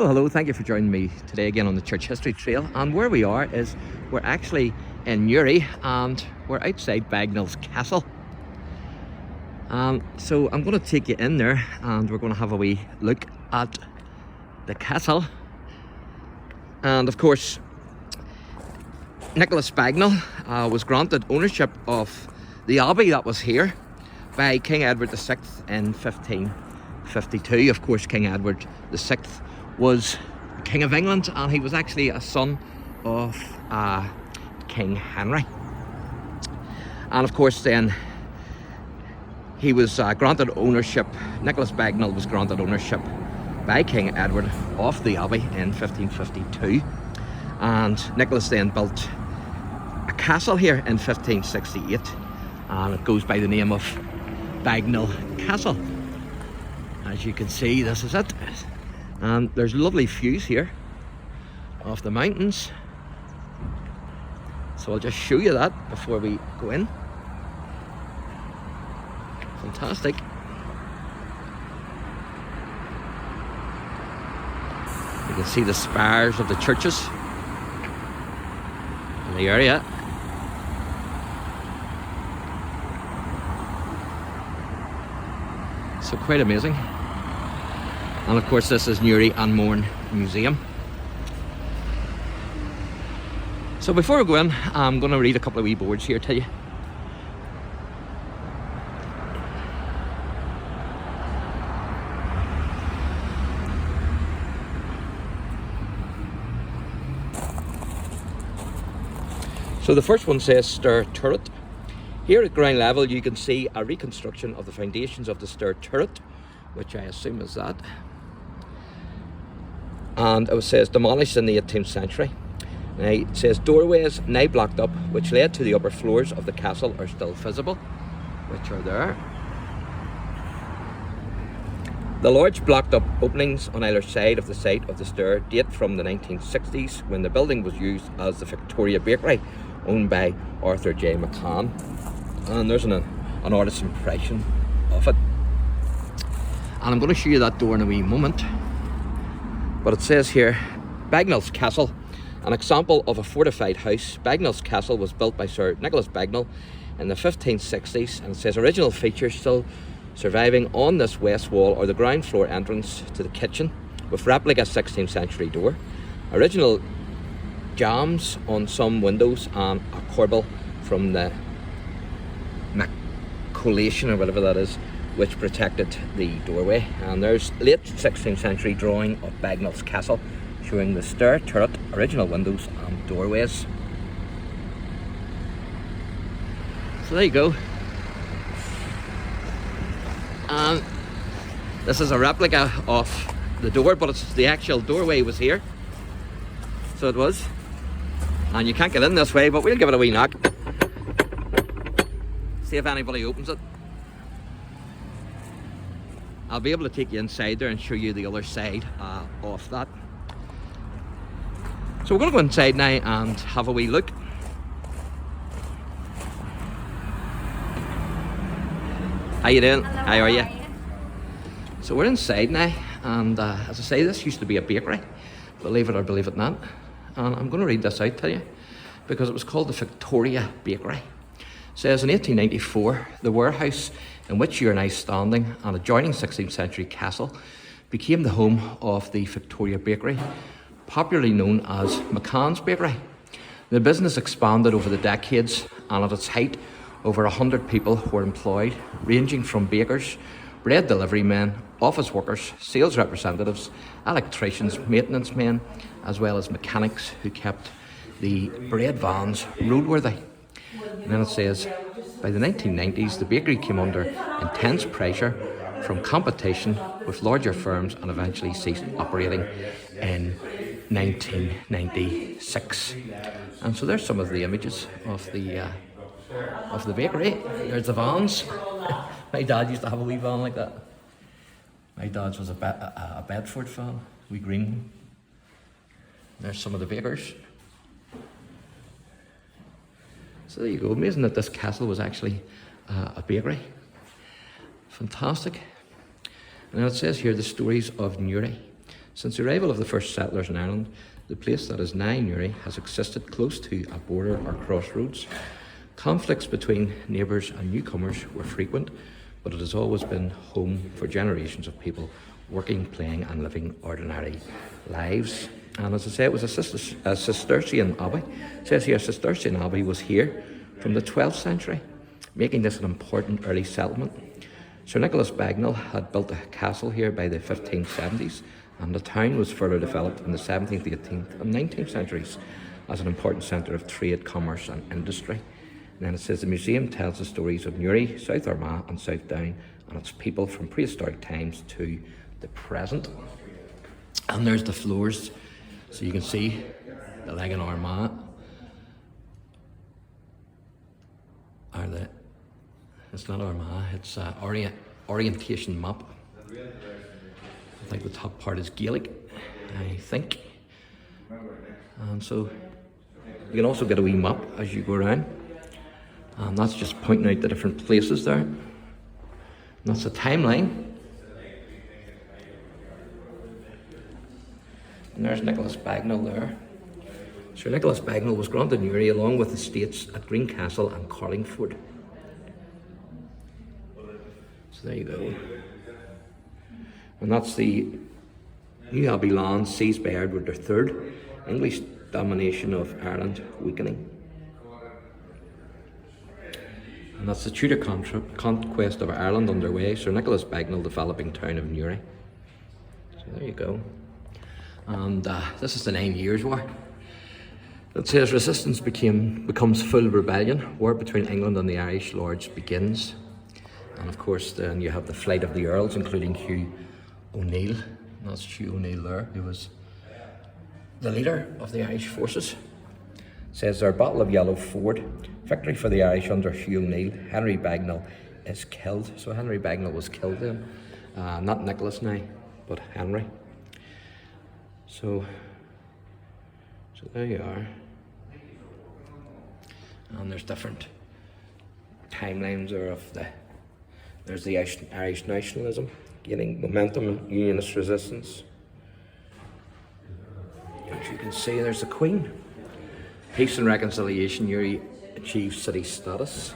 Well, hello, thank you for joining me today again on the Church History Trail. And where we are is we're actually in Newry and we're outside Bagenal's Castle. So I'm going to take you in there and we're going to have a wee look at the castle. And of course, Nickolas Bagenal was granted ownership of the abbey that was here by King Edward VI in 1552. Of course, King Edward VI was King of England, and he was actually a son of King Henry. And of course then he was granted ownership, Nickolas Bagenal was granted ownership by King Edward of the abbey in 1552, and Nickolas then built a castle here in 1568, and it goes by the name of Bagenal Castle. As you can see, this is it. And there's lovely views here of the mountains, so I'll just show you that before we go in. Fantastic. You can see the spires of the churches in the area. So quite amazing. And of course this is Newry and Mourne Museum. So before we go in, I'm going to read a couple of wee boards here to you. So the first one says stair turret. Here at ground level you can see a reconstruction of the foundations of the stair turret, which I assume is that. And it says demolished in the 18th century. Now it says doorways now blocked up which led to the upper floors of the castle are still visible, which are there. The large blocked up openings on either side of the site of the stair date from the 1960s, when the building was used as the Victoria Bakery, owned by Arthur J. McCann. And there's an artist's impression of it. And I'm going to show you that door in a wee moment. But it says here, Bagenal's Castle, an example of a fortified house. Bagenal's Castle was built by Sir Nickolas Bagenal in the 1560s, and it says original features still surviving on this west wall are the ground floor entrance to the kitchen with replica 16th century door, original jambs on some windows, and a corbel from the collation or whatever that is, which protected the doorway. And there's late 16th century drawing of Bagenal's Castle showing the stair turret, original windows and doorways. So there you go. And this is a replica of the door, but it's the actual doorway was here. So it was. And you can't get in this way, but we'll give it a wee knock. See if anybody opens it. I'll be able to take you inside there and show you the other side of that. So we're going to go inside now and have a wee look. How you doing? Hello, how are you? So we're inside now, and as I say, this used to be a bakery, believe it or believe it not. And I'm going to read this out to you because it was called the Victoria Bakery. It says in 1894, the warehouse in which you are now standing, an adjoining 16th century castle, became the home of the Victoria Bakery, popularly known as McCann's Bakery. The business expanded over the decades, and at its height, over 100 people were employed, ranging from bakers, bread delivery men, office workers, sales representatives, electricians, maintenance men, as well as mechanics who kept the bread vans roadworthy. And then it says, by the 1990s, the bakery came under intense pressure from competition with larger firms and eventually ceased operating in 1996. And so there's some of the images of the bakery. There's the vans. My dad used to have a wee van like that. My dad's was a Bedford van, wee green one. There's some of the bakers. So there you go. Amazing that this castle was actually a bakery. Fantastic. And now it says here the stories of Newry. Since the arrival of the first settlers in Ireland, the place that is now Newry has existed close to a border or crossroads. Conflicts between neighbours and newcomers were frequent, but it has always been home for generations of people working, playing and living ordinary lives. And as I say, it was a Cistercian abbey. It says here Cistercian abbey was here from the 12th century, making this an important early settlement. Sir Nickolas Bagenal had built a castle here by the 1570s, and the town was further developed in the 17th, 18th and 19th centuries as an important centre of trade, commerce and industry. And then it says the museum tells the stories of Newry, South Armagh and South Down and its people from prehistoric times to the present. And there's the floors, so you can see the leg in Armagh are it's not Armagh, it's orientation map. I think the top part is Gaelic, I think. And so you can also get a wee map as you go around. And that's just pointing out the different places there. And that's a timeline. And there's Nickolas Bagenal there. Sir Nickolas Bagenal was granted Newry along with estates at Greencastle and Carlingford. So there you go. And that's the New Abbey land seized by Edward III, English domination of Ireland weakening. And that's the Tudor conquest of Ireland underway, Sir Nickolas Bagenal developing town of Newry. So there you go. And this is the 9 Years' War. It says resistance becomes full rebellion. War between England and the Irish lords begins. And of course then you have the flight of the Earls, including Hugh O'Neill. And that's Hugh O'Neill there, who was the leader of the Irish forces. It says there, Battle of Yellow Ford. Victory for the Irish under Hugh O'Neill. Henry Bagenal is killed. So Henry Bagenal was killed then. Not Nicholas now, but Henry. So there you are. And there's different timelines there of there's the Irish nationalism gaining momentum and unionist resistance. As you can see, there's the Queen. Peace and reconciliation, Newry achieves city status.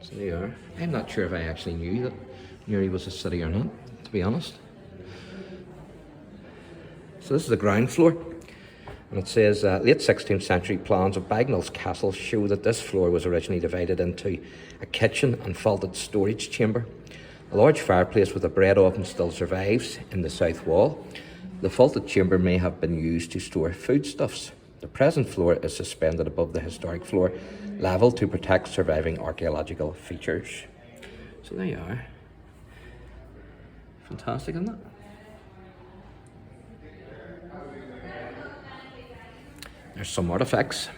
So there you are. I'm not sure if I actually knew that Newry was a city or not, to be honest. So this is the ground floor. And it says late 16th century plans of Bagenal's castle show that this floor was originally divided into a kitchen and vaulted storage chamber. A large fireplace with a bread oven still survives in the south wall. The vaulted chamber may have been used to store foodstuffs. The present floor is suspended above the historic floor level to protect surviving archaeological features. So there you are. Fantastic, isn't it? There's some artifacts.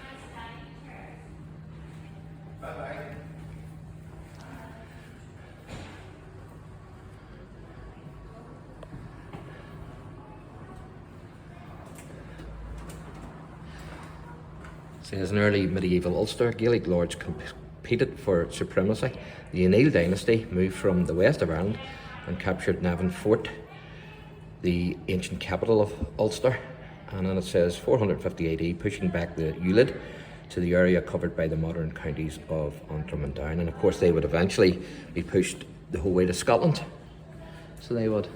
It says in early medieval Ulster, Gaelic lords competed for supremacy. The O'Neill dynasty moved from the west of Ireland and captured Navan Fort, the ancient capital of Ulster. And then it says 450 AD, pushing back the Ulid to the area covered by the modern counties of Antrim and Down. And of course they would eventually be pushed the whole way to Scotland. So they would.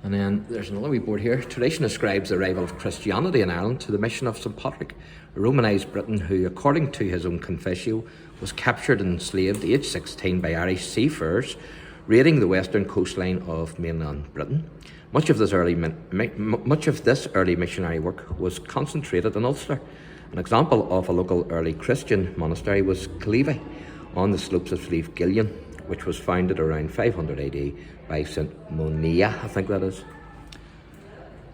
And then there's another wee board here. Tradition ascribes the arrival of Christianity in Ireland to the mission of St Patrick, a Romanised Briton who, according to his own confessio, was captured and enslaved aged 16 by Irish seafarers raiding the western coastline of mainland Britain. Much of this early missionary work was concentrated in Ulster. An example of a local early Christian monastery was Clevie on the slopes of Slieve Gillian, which was founded around 500 AD by St Monia, I think that is.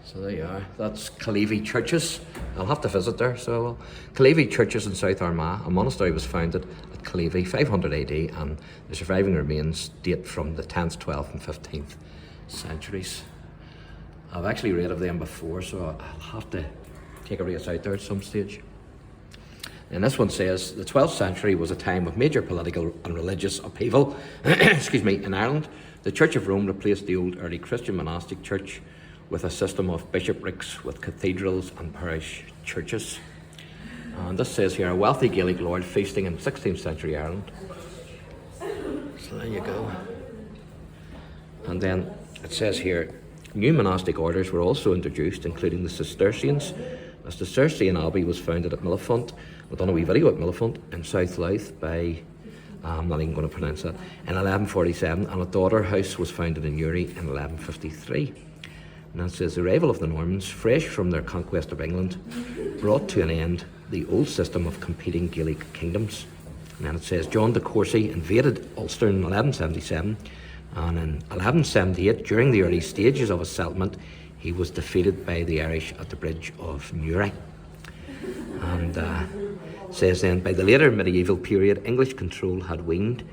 So there you are. That's Clevie Churches. I'll have to visit there. So Clevie Churches in South Armagh. A monastery was founded at Clevie 500 AD, and the surviving remains date from the 10th, 12th, and 15th centuries. I've actually read of them before, so I'll have to take a race out there at some stage. And this one says, the 12th century was a time of major political and religious upheaval in Ireland. The Church of Rome replaced the old early Christian monastic church with a system of bishoprics with cathedrals and parish churches. And this says here, a wealthy Gaelic lord feasting in 16th century Ireland. So there you go. And then it says here, new monastic orders were also introduced, including the Cistercians. The Cistercian Abbey was founded at Millefont. We've done a wee video at Millefont in South Louth by, I'm not even going to pronounce that, in 1147, and a daughter house was founded in Newry in 1153. And it says, the arrival of the Normans, fresh from their conquest of England, brought to an end the old system of competing Gaelic kingdoms. And then it says, John de Courcy invaded Ulster in 1177, and in 1178, during the early stages of his settlement, he was defeated by the Irish at the bridge of NEWRY. And says then, by the later medieval period, English control had waned,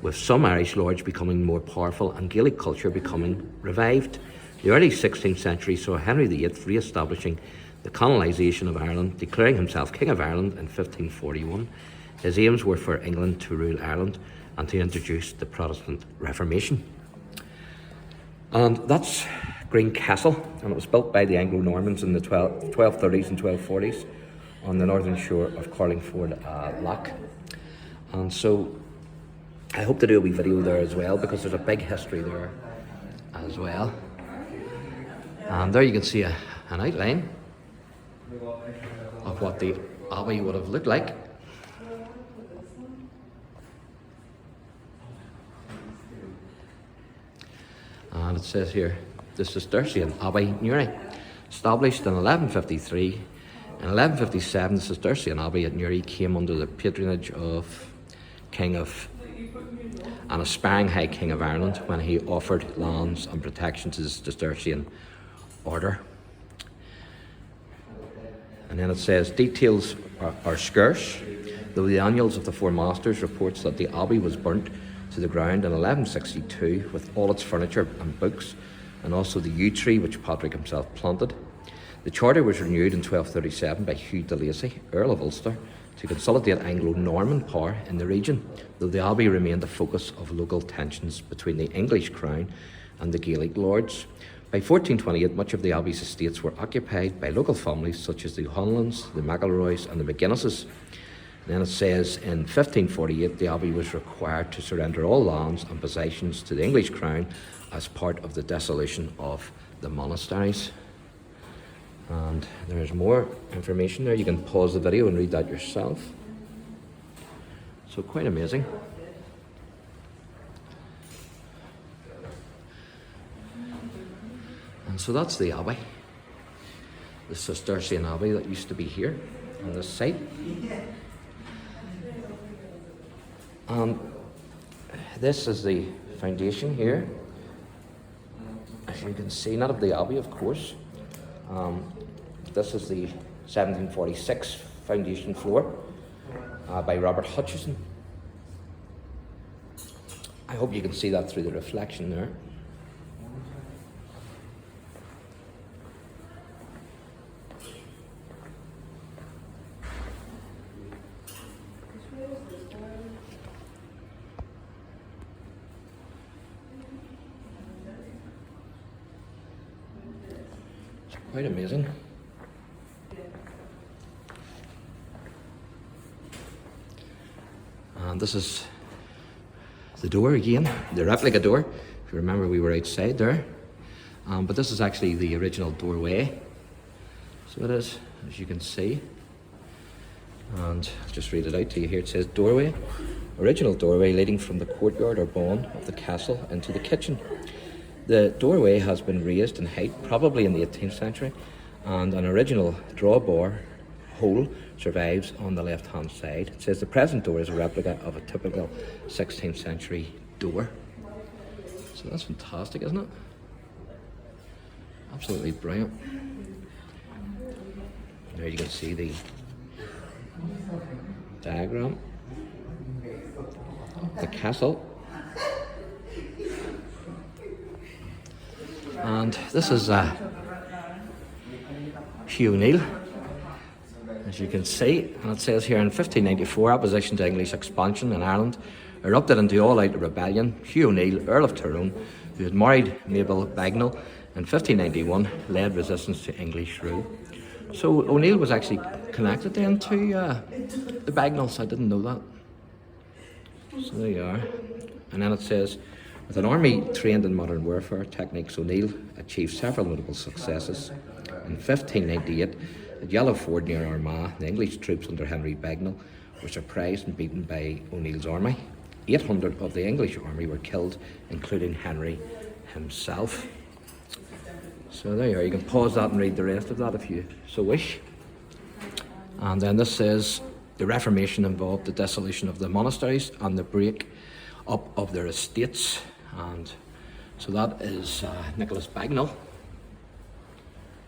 with some Irish lords becoming more powerful and Gaelic culture becoming revived. The early 16th century saw Henry VIII re-establishing the colonisation of Ireland, declaring himself King of Ireland in 1541. His aims were for England to rule Ireland and to introduce the Protestant Reformation. And that's Green Castle, and it was built by the Anglo-Normans in the 1230s and 1240s on the northern shore of Carlingford Loch. And so I hope to do a wee video there as well, because there's a big history there as well. And there you can see an outline of what the abbey would have looked like. And it says here, the Cistercian Abbey, Newry, established in 1153. In 1157, the Cistercian Abbey at Newry came under the patronage of an aspiring High King of Ireland when he offered lands and protection to the Cistercian order. And then it says, details are scarce, though the Annals of the Four Masters reports that the abbey was burnt to the ground in 1162 with all its furniture and books, and also the yew tree which Patrick himself planted. The charter was renewed in 1237 by Hugh de Lacy, Earl of Ulster, to consolidate Anglo-Norman power in the region, though the abbey remained the focus of local tensions between the English crown and the Gaelic lords. By 1428, much of the abbey's estates were occupied by local families such as the O'Hanlons, the McElroys and the McGuinnesses. Then it says in 1548 the abbey was required to surrender all lands and possessions to the English crown as part of the dissolution of the monasteries. And there's more information there. You can pause the video and read that yourself. So quite amazing. And so that's the abbey, the Cistercian Abbey that used to be here on this site. This is the foundation here, as you can see, not of the abbey of course. This is the 1746 foundation floor by Robert Hutchison. I hope you can see that through the reflection there. It's quite amazing. And this is the door again, the replica door. If you remember, we were outside there. But this is actually the original doorway. So it is, as you can see. And I'll just read it out to you here. It says, doorway, original doorway leading from the courtyard or bawn of the castle into the kitchen. The doorway has been raised in height, probably in the 18th century, and an original drawbar hole survives on the left-hand side. It says the present door is a replica of a typical 16th century door. So that's fantastic, isn't it? Absolutely brilliant. There you can see the diagram, the castle. And this is Hugh O'Neill. as you can see, and it says here in 1594, opposition to English expansion in Ireland erupted into all-out rebellion. Hugh O'Neill, Earl of Tyrone, who had married Nickolas Bagenal in 1591, led resistance to English rule. So O'Neill was actually connected then to the Bagenals. I didn't know that. So there you are. And then it says, with an army trained in modern warfare techniques, O'Neill achieved several notable successes. In 1598, at Yellowford near Armagh, the English troops under Henry Bagenal were surprised and beaten by O'Neill's army. 800 of the English army were killed, including Henry himself. So there you are. You can pause that and read the rest of that if you so wish. And then this says, the Reformation involved the dissolution of the monasteries and the break up of their estates. And so that is Nickolas Bagenal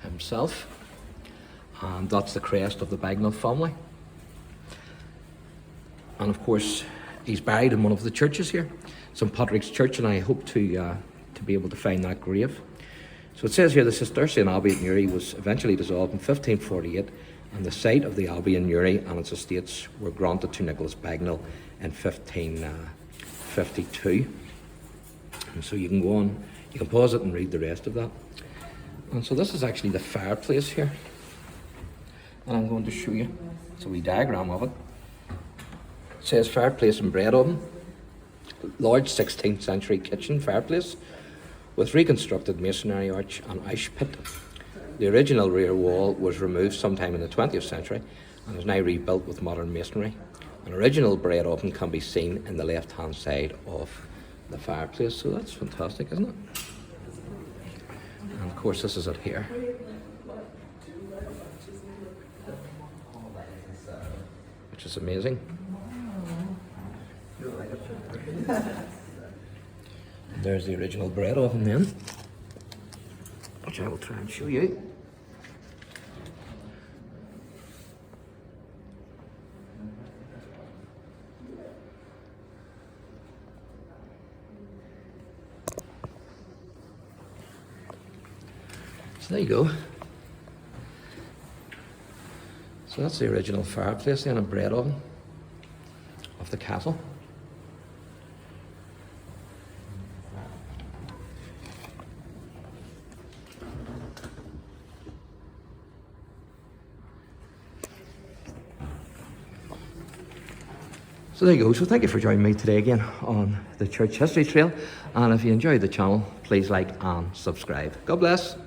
himself. And that's the crest of the Bagenal family. And of course, he's buried in one of the churches here, St Patrick's Church, and I hope to be able to find that grave. So it says here the Cistercian Abbey at Newry was eventually dissolved in 1548, and the site of the Abbey in Newry and its estates were granted to Nickolas Bagenal in 1552. And so you can go on, you can pause it and read the rest of that. And so this is actually the fireplace here, and I'm going to show you. It's a wee diagram of it. It says fireplace and bread oven, large 16th century kitchen fireplace with reconstructed masonry arch and ash pit. The original rear wall was removed sometime in the 20th century and is now rebuilt with modern masonry. An original bread oven can be seen in the left hand side of the fireplace, so that's fantastic, isn't it? And of course this is it here. Which is amazing. There's the original bread oven then, which I will try and show you. So there you go. So that's the original fireplace then, a bread oven of the castle. So there you go. So thank you for joining me today again on the Church History Trail. And if you enjoyed the channel, please like and subscribe. God bless.